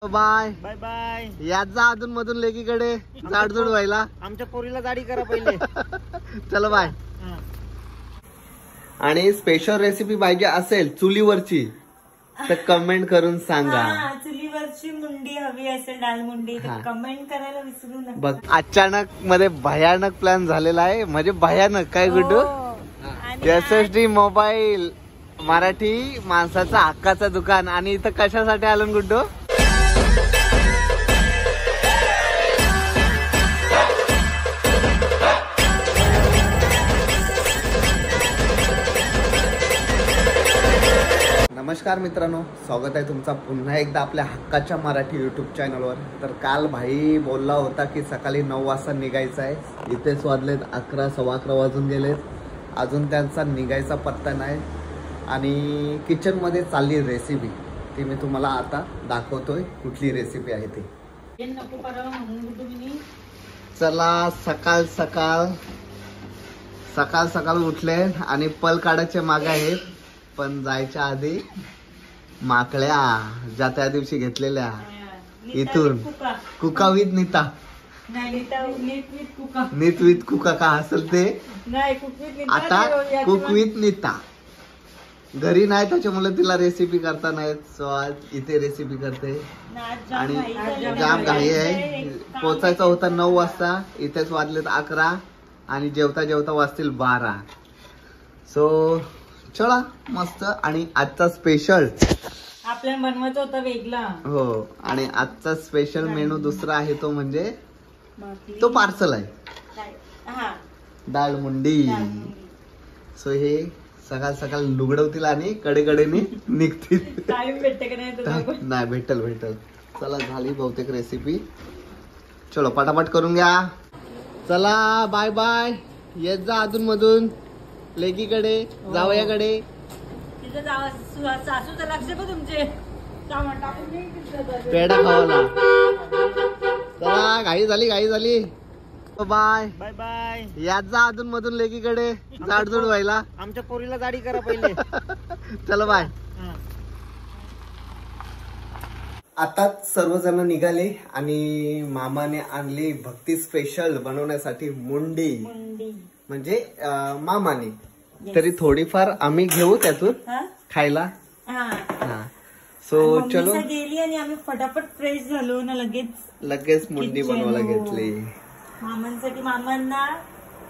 Bye bye bye. यात जा अधून मधून लेकीकडे जाडजूड व्हायला. आमच्या पोरीला दाढी करा पहिले. चलो बाय. आणि स्पेशल रेसिपी पाहिजे असेल चुलीवरची तर कमेंट करून सांगा. चुलीवरची मुंडी हवी असेल, डाळ मुंडी, तर कमेंट करायला विसरू नका. बघ अचानक मध्ये भयानक प्लॅन झालेला आहे. म्हणजे भयानक काय गुड्डू? SSD मोबाईल मराठी माणसाचं हक्काचं दुकान. आणि इथं कशासाठी आलो गुड्डू? नमस्कार मित्रांनो, स्वागत आहे तुमचा पुन्हा एकदा आपल्या हक्काच्या मराठी यूट्यूब चॅनलवर. तर काल भाई बोलला होता की सकाळी 9 वाजता निघायचं आहे. इथेच वाजलेत 11, सव्वा 11 वाजून गेलेत. अजून त्यांचा निघायचा पत्ता नाही. आणि किचनमध्ये चालली रेसिपी, ती मी तुम्हाला आता दाखवतोय कुठली रेसिपी आहे ती. चला सकाळ सकाळ उठले आणि पल काढायचे मागे आहेत. पण जायच्या आधी माकड्या ज्या त्या दिवशी घेतलेल्या इथून कुका विथ नीता, नीत विथ कुका का असेल ते आता कुक विथ नीता घरी नाही, त्याच्यामुळे तिला रेसिपी करता नाहीत. सो आज इथे रेसिपी करते. आणि जाम घाई आहे. पोचायचं होतं 9 वाजता, इथेच वाजलेत 11 आणि जेवता जेवता वाजतील 12. सो चला मस्त. आणि आजचा स्पेशल आपल्याला बनवायचं होतं वेगळा. हो, आणि आजचा स्पेशल मेनू दुसरा आहे तो म्हणजे तो पार्सल आहे, डाळ मुंडी. सो हे सकाळ सकाळ लुगडवतील आणि कडेकडेने निघतील. टाइम भेटते का नाही? नाही, भेटल. चला झाली बहुतेक रेसिपी. चलो पटापट करून घ्या. चला बाय बाय. येत जा अधून मधून लेकीकडे, जावयाकडे. तिथं सासूचं लक्ष पण तुमचे पेढा खावाला. चला घाई झाली. Bye bye bye. यात जा अधून मधून लेकीकडे जाडजूड व्हायला. आमच्या पोरीला दाढी करा पहिले. चलो बाय. आता सर्वजण निघाले आणि मामाने आणली भक्ती स्पेशल बनवण्यासाठी मुंडी. म्हणजे मामाने तरी थोडीफार आम्ही घेऊ त्यातून खायला. सो चलो गेली आणि आम्ही फटाफट फ्रेश झालो ना, लगेच मुंडी बनवायला घेतली. मामांसाठी, मामांना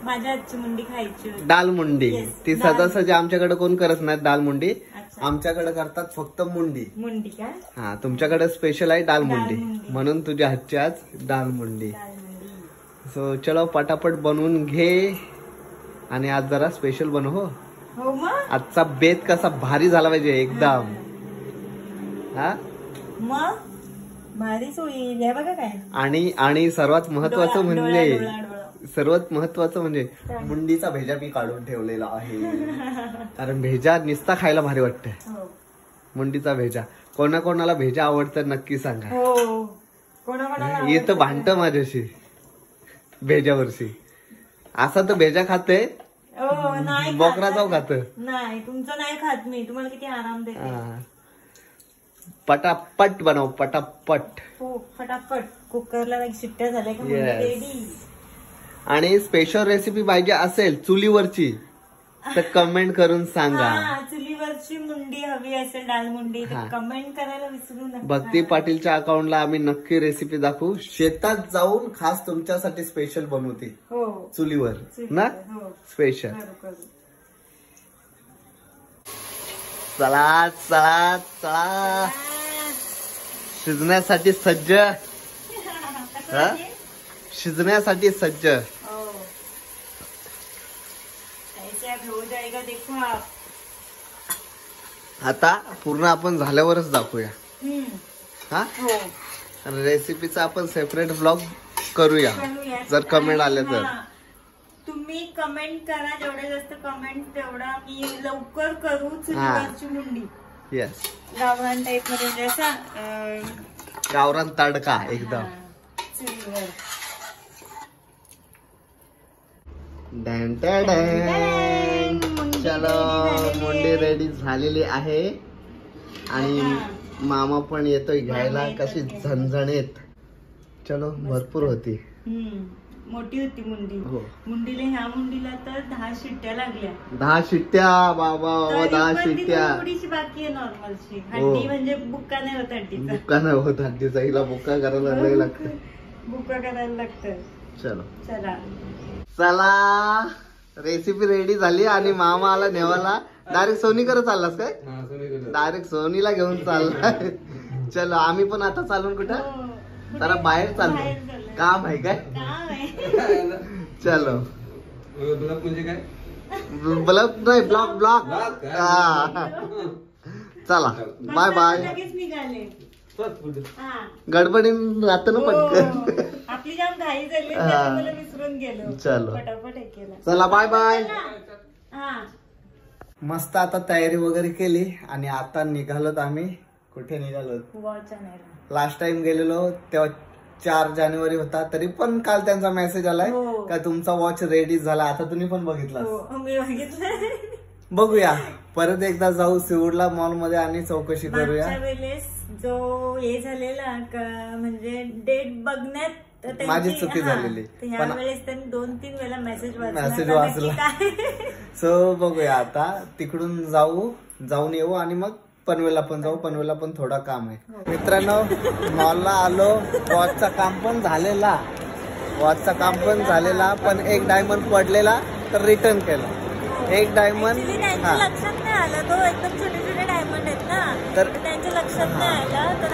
माझ्या हातची मुंडी खायची, डाळ मुंडी. ती सहजासहजी आमच्याकडे कोण करत नाही डाळ मुंडी. आमच्याकडे करतात फक्त मुंडी. का? हा, तुमच्याकडे स्पेशल आहे डाळ मुंडी, म्हणून तुझ्या हातची आज डाळ मुंडी. सो चलो पटापट बनवून घे. आणि आज जरा स्पेशल बनव. हो मग आजचा बेत कसा भारी झाला पाहिजे एकदम. हा मग भारीच होईल. हे बघा काय. आणि सर्वात महत्वाचं म्हणजे मुंडीचा भेजा मी काढून ठेवलेला आहे. कारण भेजा निस्ता खायला भारी वाटते. मुंडीचा भेजा कोणाकोणाला भेजा आवडतं नक्की सांगा. येतं भांडतं माझ्याशी भेजावरशी. असा तर भेजा खाते, बोकरा जाऊ खात नाही. तुमचं नाही खात मी. तुम्हाला किती आराम देते. पटापट बनव, पटापट. हो फटाफट. कुकरला शिट्ट्या झाल्या का रेडी. आणि स्पेशल रेसिपी पाहिजे असेल चुलीवरची तर कमेंट करून सांगा. चुलीवरची मुंडी हवी असेल, डाळ मुंडी, तर कमेंट करायला विसरू नका. भक्ती पाटीलच्या अकाउंटला आम्ही नक्की रेसिपी दाखवू. शेतात जाऊन खास तुमच्यासाठी स्पेशल बनवते. हो चुलीवर ना स्पेशल. चला शिजण्यासाठी सज्ज. शिजण्यासाठी सज्ज. आता पूर्ण आपण झाल्यावरच दाखवूया. हा, रेसिपीचा आपण सेपरेट ब्लॉग करूया जर कमेंट आले तर. तुम्ही कमेंट करा. जेवढे जास्त कमेंट तेवढा मी लवकर करू चुलीवरची मुंडी. येस, गावरान टाईप मध्ये, असा गावरान तडका एकदम. चलो मुंडी रेडी झालेली आहे. आणि मामा पण येतोय घ्यायला. कशी झणझणीत. चलो भरपूर होती. मोठी होती मुंडी. मुंडीला ह्या मुंडीला तर 10 शिट्ट्या लागल्या. 10 शिट्ट्या बाबा 10 शिट्ट्या. थोडीशी बाकी आहे नॉर्मलची. हड्डी म्हणजे बुक्का नाही होत हड्डीचा. बुक्का नाही होत हड्डीचा. हिला बुक्का करायला लागतं. बुक्का करायला लागतं. चलो चला चला रेसिपी रेडी झाली आणि मामा आला नेवाला. डायरेक्ट सोनीकडे चाललास काय? डायरेक्ट सोनीला घेऊन चाललाय. चलो आम्ही पण आता चालून कुठं जरा बाहेर चाललो. काम आहे काय? चलो ब्लॉक म्हणजे काय? ब्लॉक नाही ब्लॉक. चला बाय बाय. गडबडीन राहतो ना पटकन. आपली जाम घाई झाली मला विसरून गेलो. चलो पटापट हे केलं. चला बाय बाय. मस्त आता तयारी वगैरे केली आणि आता निघालोत आम्ही. कुठे निघालोत? वॉच आणायला. लास्ट टाइम गेलेलो तेव्हा 4 जानेवारी होता. तरी पण काल त्यांचा मेसेज आलाय का तुमचा वॉच रेडी झाला. आता तुम्ही पण बघितला? मी बघितलं. बघूया परत एकदा जाऊ सिवूडला मॉल मध्ये आणि चौकशी करूया. वेळेस जो हे झालेला म्हणजे डेट बघण्यात माझी चुकी झालेली. पण वेळेस त्यांनी 2-3 वेळा मेसेज वाचला. सो बघूया आता तिकडून जाऊन येऊ आणि मग पनवेलला पण जाऊ. पनवेलला पण थोडा काम आहे. मित्रांनो मॉलला आलो. वॉचचा काम पण झालेला. पण एक डायमंड पडलेला तर रिटर्न केला. एक डायमंड लक्षात नाही आला. तो एकदम छोटे छोटे डायमंड आहेत ना तर त्यांच्या लक्षात नाही आला तर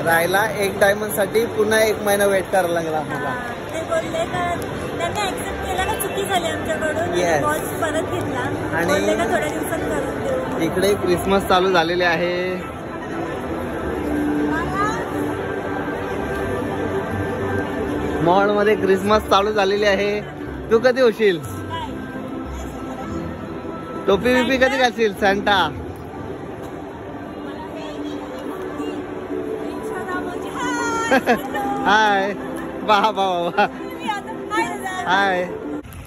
राहिला. एक डायमंड साठी पुन्हा 1 महिना वेट करायला लागला आम्हाला. ते बोलले का त्यांनी ऍक्सेप्ट केला ना चुकी झाली आमच्याकडून. वॉच परत घेतला आणि थोड्या दिवसात करून देऊ. इकडे क्रिसमस चालू झालेले आहे. मॉल मध्ये क्रिसमस चालू झालेली आहे. तू कधी होशील? टोपी बिपी कधी घालशील? सांता हाय बाबा हाय.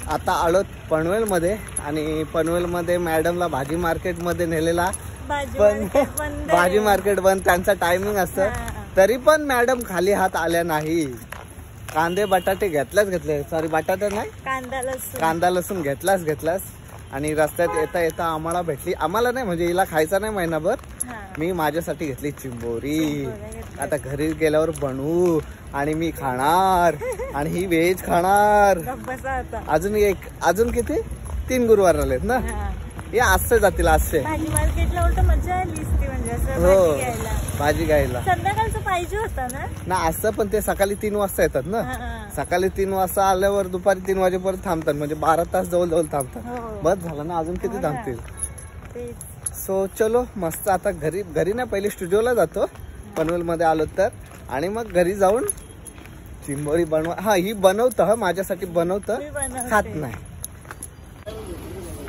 आता आलो पनवेल मध्ये आणि पनवेल मध्ये मॅडमला भाजी मार्केट मध्ये नेलेला. पण भाजी मार्केट बंद. त्यांचा टायमिंग असतं. तरी पण मॅडम खाली हात आल्या नाही. कांदे बटाटे घेतले. सॉरी बटाटे नाही कांदा लसूण घेतलास. आणि रस्त्यात येता येता आम्हाला भेटली. आम्हाला नाही म्हणजे हिला खायचा नाही महिनाभर. मी माझ्यासाठी घेतली चिंबोरी. आता घरी गेल्यावर बनवू आणि मी खाणार आणि ही व्हेज खाणार. अजून किती 3 गुरुवार राहिलेत ना. हे आजचे जातील आजचे. मार्केटला उलट मजा आली म्हणजे हो भाजी घ्यायला. संध्याकाळचं पाहिजे होता ना असतं पण ते सकाळी 3 वाजता येतात ना. सकाळी 3 वाजता आल्यावर दुपारी 3 वाजेपर्यंत थांबतात म्हणजे 12 तास जवळ थांबतात. बस झालं ना. अजून किती थांबतील. सो चलो मस्त आता घरी ना पहिले स्टुडिओला जातो पनवेल मध्ये आलो तर. आणि मग घरी जाऊन चिंबोरी बनवा. ही बनवतं माझ्यासाठी बनवतं खात नाही.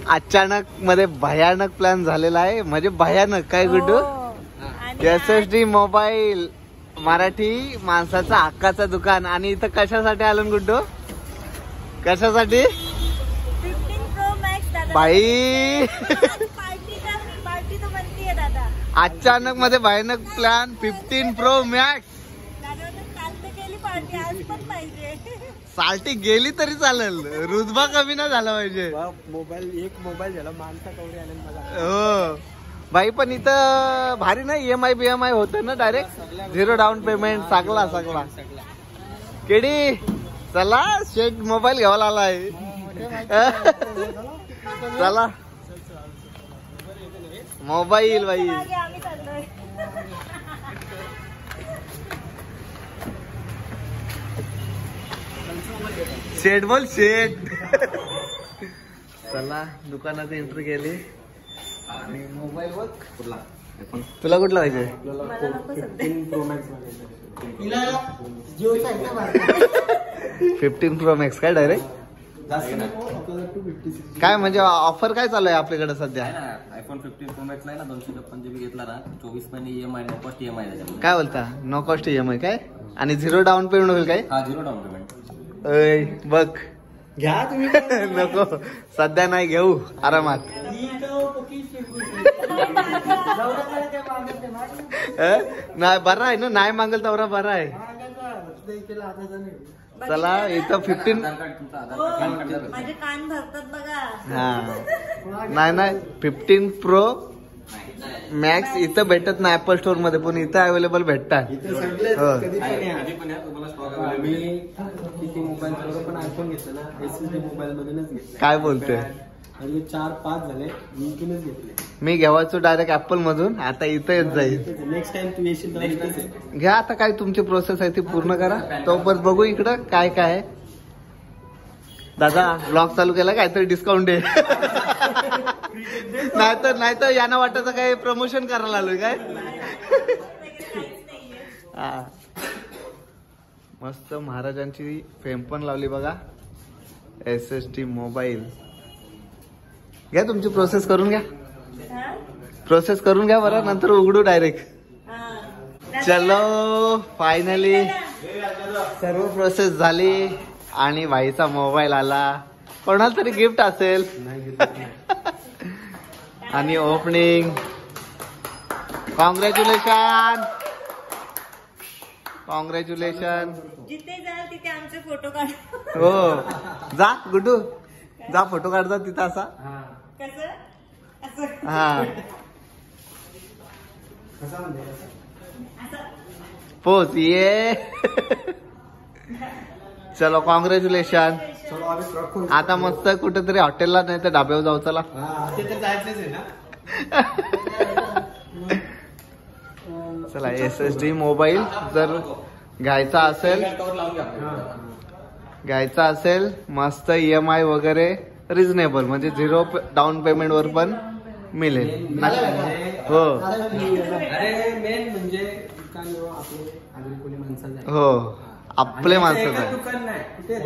अचानक मध्ये भयानक प्लॅन झालेला आहे. म्हणजे भयानक काय गुड्डू? SSD मोबाईल मराठी माणसाचा हक्काचं दुकान. आणि इथं कशासाठी आलो गुड्डू? कशासाठी? 15 Pro Max बाई अचानक मध्ये भयानक प्लॅन 15 Pro Max. साल्टी गेली तरी चालेल. रुतबा कमी ना झाला पाहिजे. एक मोबाईल झाला माणसा कवडी आले मला. हो भाई पण इथं भारी ना. EMI BMI होतं ना डायरेक्ट 0 डाऊन पेमेंट. सगळा केडी चला शेट मोबाईल घ्यावा आलाय. चला मोबाईल बाई. शेट बोल शेट. चला दुकानात एंट्री केली आणि मोबाईल बघ. तुला कुठला पाहिजे? 15 Pro Max काय डायरेक्ट? काय म्हणजे ऑफर काय चालू आहे आपल्याकडे सध्या? आयफोन 15 Pro Max ना 256 GB घेतला ना 24 महिने EMI नो कॉस्ट EMI त्याच्यामध्ये. काय बोलता? नो कॉस्ट EMI काय? आणि 0 डाऊन पेमेंट होईल काय? हा 0 डाऊन पेमेंट. बघ घ्या तुम्ही. नको सध्या नाही घेऊ आरामात. नाही बरा आहे ना, नाही मागेल तेवढा बरा आहे. चला इथं 15 माझे कान भरतात बघा. हा नाही 15 प्रो मॅक्स इथं भेटत नाही ऍपल स्टोर मध्ये, पण इथं अवेलेबल भेटतात. हो. काय बोलतोय? 4-5 झाले मी घेवायचो डायरेक्ट ऍपल मधून, आता इथं येत जाईल. नेक्स्ट टाइम तू येशील घ्या आता, काय तुमची प्रोसेस आहे ती पूर्ण करा, तोपर्यंत बघू इकडं काय काय आहे. दादा ब्लॉग चालू केला, काहीतरी डिस्काउंट आहे. नाहीतर यांना वाटायचं काय प्रमोशन करायला आलोय काय. हा मस्त महाराजांची फेम पण लावली बघा. SSD मोबाईल घ्या, तुमची प्रोसेस करून घ्या. प्रोसेस करून घ्या बरं, नंतर उघडू डायरेक्ट. चलो फायनली सर्व प्रोसेस झाली आणि भाईचा मोबाईल आला. कोणाला तरी गिफ्ट असेल. आणि ओपनिंग. Congratulation congratulation. जिथे जाल तिथे आमचे फोटो काढ. हो जा गुड्डू, जा फोटो काढता तिथं असा. कसं हा पोच ये. चलो कॉंग्रॅच्युलेशन. आता मस्त कुठेतरी हॉटेलला नाही तर डाब्यावर जाऊ. चला चला. SSD मोबाईल जर घ्यायचा असेल मस्त EMI वगैरे रिझनेबल, म्हणजे 0 डाऊन पेमेंट वर पण मिळेल. हो हो आपले माणसं आहे.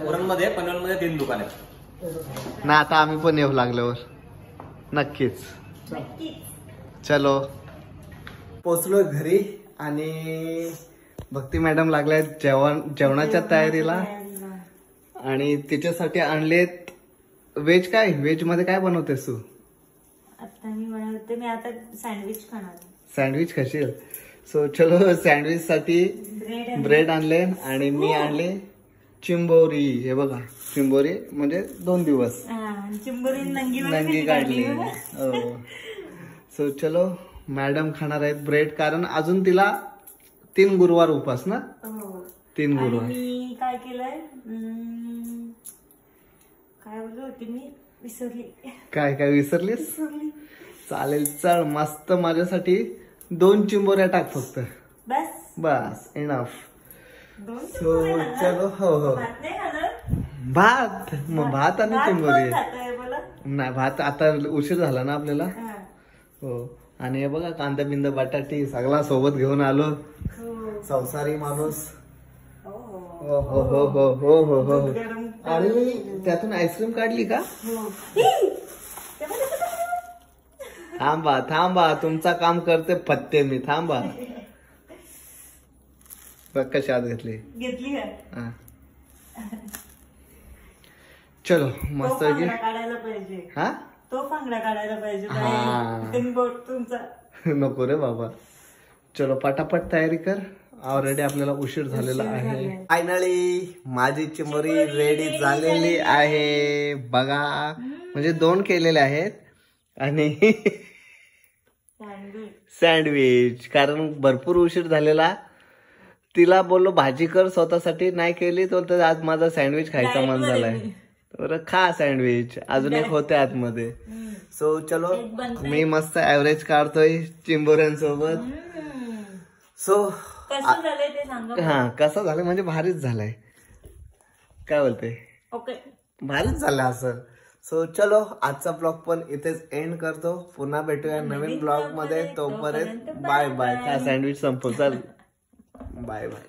उरणमध्ये पनवेलमध्ये 3 दुकान आहेत ना. आता आम्ही पण येऊ लागल्यावर नक्कीच. चलो पोचलो घरी आणि भक्ती मॅडम लागल्या जेवणाच्या तयारीला. आणि तिच्यासाठी आणलेत व्हेज. काय व्हेज मध्ये काय बनवतेस तू? आता मी बनवते, मी आता सँडविच खाणार. सँडविच खाशील? सो चलो सँडविच साठी ब्रेड आणले आणि मी आणले चिंबोरी. हे बघा चिंबोरी म्हणजे 2 दिवस चिंबोरी नंगी काढली. सो चलो मॅडम खाणार आहेत ब्रेड, कारण अजून तिला 3 गुरुवार उपास ना. 3 गुरुवार. मी काय केलंय, काय बोलत होती मी, विसरली. काय विसरलीस? चालेल चल, मस्त माझ्यासाठी 2 चिंबोऱ्या टाक फक्त. बस इनफ. सो चलो. हो भात. मग भात आणि चिंबोरी नाही. भात आता उशीर झाला ना आपल्याला. हो. आणि हे बघा कांदा बिंदा बटाटी सगळा सोबत घेऊन आलो. संसारी माणूस. हो हो हो हो हो हो हो. अरे त्यातून आईस्क्रीम काढली का? थांबा तुमचा काम करते पत्ते मी. थांबा बघ कशी आत घेतली. चलो मस्त काढायला पाहिजे. हा तो पांगडा काढायला पाहिजे. नको रे बाबा. चलो पटापट तयारी कर, ऑलरेडी आपल्याला उशीर झालेला आहे. फायनली माझी चिंबोरी रेडी झालेली आहे बघा. म्हणजे 2 केलेले आहेत आणि सँडविच, कारण भरपूर उशीर झालेला. तिला बोललो भाजी कर स्वतःसाठी, नाही केली तर आज माझा सँडविच खायचा मन झालाय. तर खा सँडविच. अजून एक होते आतमध्ये. सो चलो मी मस्त ऍव्हरेज काढतोय चिंबोऱ्यांसोबत. सो हा कसं झालं म्हणजे भारीच झालाय. काय बोलते? ओके भारीच झालं असं. सो चलो आजचा ब्लॉग पण इथेच एंड करतो. पुन्हा भेटूया नवीन ब्लॉग मध्ये. तोपर्यंत बाय बाय. का सँडविच संपव. चल बाय बाय.